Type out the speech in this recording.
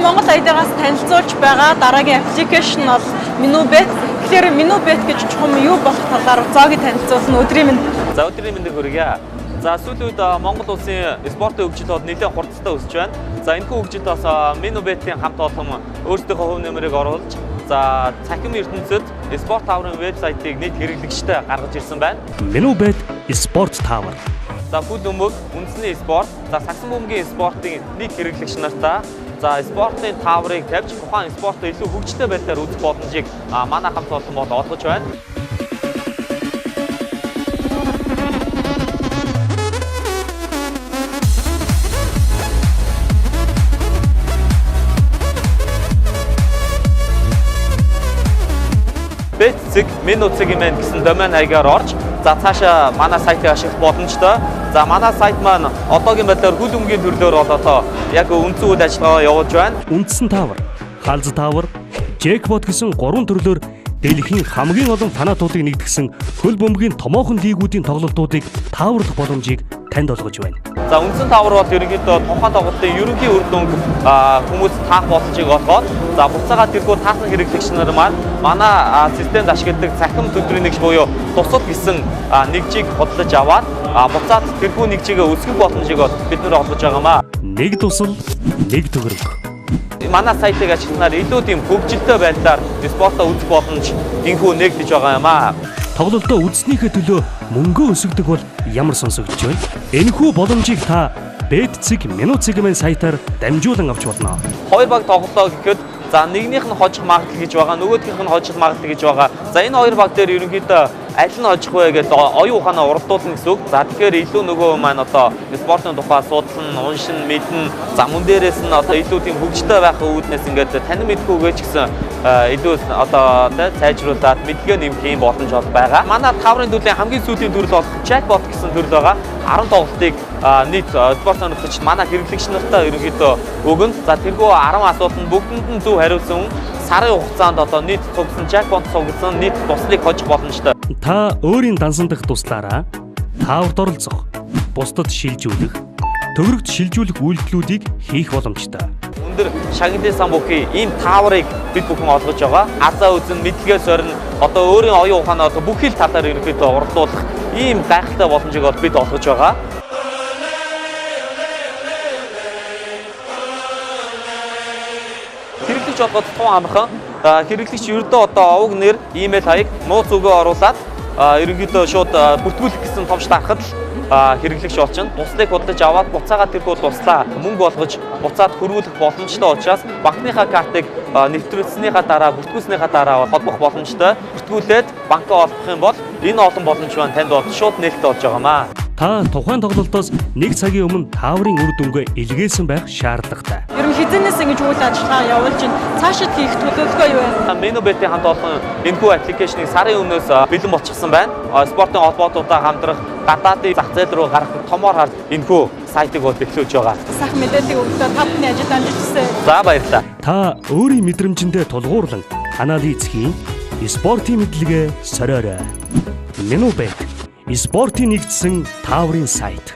Монгол аяллагаас танилцуулж байгаа дараагийн аппликейшн бол Minubet. Тэгэхээр Minubet гэж чухам юу болох талаар зоогийг танилцуулна. Өдрийн мэнд. За өдрийн мэндийг хүргье. За сүүлийн үед Монгол улсын спортын хөгжил бол нэлээд хурдтай өсөж байна. За энэхүү хөгжилд бас Minubet-ийн хамт олон өөрсдийнхөө хувь нэмрийг оруулж за цахим ертөнцид спорт таврын вебсайтыг нийт хэрэглэгчтэй гаргаж ирсэн байна. Minubet Sport Tower. За хүл өмг, үндэсний спорт, за сагсан бөмбөгийн спортын нийт хэрэглэгч нартаа за спортын таврыг тавьж тухайн спортоо илүү хөгжтэй байдлаар үзэх боломжийг манай хамт олон бол олгож байна. Bet.cg, Minu.cg мэн гэсэн домен хаягаар орж за цаашаа манай сайтыг ашиглах боломжтой. За манай сайт маань одоогийн байдлаар хүл өмгийн төрлөөр одоо яг үндсэн үйл ажиллагаа явуулж байна. Үндсэн тавар, халз тавар, джекпот гэсэн 3 төрлөөр дэлхийн хамгийн олон фанатуудыг нэгтгэсэн хөл бөмбөгийн томоохон лигүүдийн тоглолтуудыг тааварлах боломжийг танд олгож байна. За үндсэн тавар бол ерөнхийдөө тухайн тоглолтын ерөнхий үр дүнг хүмүүс таах боломжийг олгоод за буцаага тэрхүү таасан хэрэглэгч нар маань манай системд ашигладаг цахим төлбөрийн нэгж буюу тусад гэсэн нэгжийг бодлож аваад буцаад тэрхүү нэгжийг өсгөх боломжийг бид нэр олгож байгаамаа. Нэг тусал, нэг төгрөг. Манай сайтыг ашиглахаар илүү тийм хөгжилтэй байдлаар спортоо үзэх боломж энэхүү нэгдэж байгаа юм аа. Тоглолтоо үзснийхээ төлөө мөнгөө өсгөдөг бол ямар сонсогдож байна? Энэхүү боломжийг та Bet.cg, Minu.cg мэн сайтаар дамжуулан авч болно. Хоёр баг тоглолоо гэхэд за нэгнийх нь хожих магадлал гэж байгаа, нөгөөхийнх нь хожих магадлал гэж байгаа. За энэ хоёр баг дээр ерөнхийдөө аль нь хожих вэ гэдэг оюун ухаанаа уралдуулна гэсэн үг. За тэгэхээр илүү нөгөө маань одоо спортын тухай судлан, уншин, мэднэ. За мөн дээрээс нь одоо илүү тийм хөгжтэй байх үүднээс ингээд танин мэдхүүгээ ч гэсэн илүү одоо сайжруулад мэдлэгээ нэмэх юм боломж байгаа. Манай таврын төлөвийн хамгийн сүүлийн төрөл бол Jackpot гэсэн төрөл байгаа. 10 тоглолтыг нийт спорт сонирхогч манай хэрэглэгч нартай ерөнхийдөө өгнө. За тэргүй 10 асуултанд бүгдэнд нь зөв хариулсан сарын хугацаанд одоо нийт цугсан Jackpot цугсан нийт туслыг хожих боломжтой. Та өөрийн дансан дах туслаараа тааварт оролцох, бусдад шилжүүлэх, төгрөгт шилжүүлэх үйлдэлүүдийг хийх боломжтой. Өндөр шагналын сан бүхий ийм тааврыг бид бүхэн олгож байгаа. Азаа үзэн мэдлэгээ сорин одоо өөрийн оюун ухаанаа одоо бүхий л талаар ерөнхийдөө уралдуулах ийм гайхалтай боломжийг бид олгож байгаа. Хэрэглэгч болгоод тун амархан хэрэглэгч ердөө одоо овог нэр, имэйл хаяг, нууц өгөө оруулаад ерөнхийдөө шууд бүртгүүлэх гэсэн томч дарахад хэрэглэгч олчихно. Туслыг худалдаж аваад буцаагаад тэрхүү туслаа мөнгө болгож буцаад хөрвүүлэх боломжтой учраас банкныхаа картыг нэвтрүүлснийхаа дараа бүртгүүлснийхаа дараа холбох боломжтой. Бүртгүүлээд банкаа олох юм бол энэ олон боломж маань танд бол шууд нээлттэй болж байгаамаа. Та тухайн тоглолтоос 1 цагийн өмнө тааврын үр дүнгээ илгээсэн байх шаардлагатай. Ер нь хизэнээс ингэж үйл ажиллагаа явуулж байна. Цаашид хийх төлөвлөгөө юу вэ? Minubet-ийн хамт олон энэхүү аппликейшнийг сарын өмнөөс бэлэн болчихсон байна. Спортын холбоотуудаа хамтрах гадаадын зах зээл рүү гарах томоор харж энэхүү сайтыг бол бэхлүүлж байгаа. Сайхан мэдээллийг өгдөө та бүхний ажил амжилттай. За баярлалаа. Та өөрийн мэдрэмжиндээ тулгуурлан анализ хийн, спортын мэдлэгээ сориорой. Minubet спортын нэгдсэн тааврын сайт.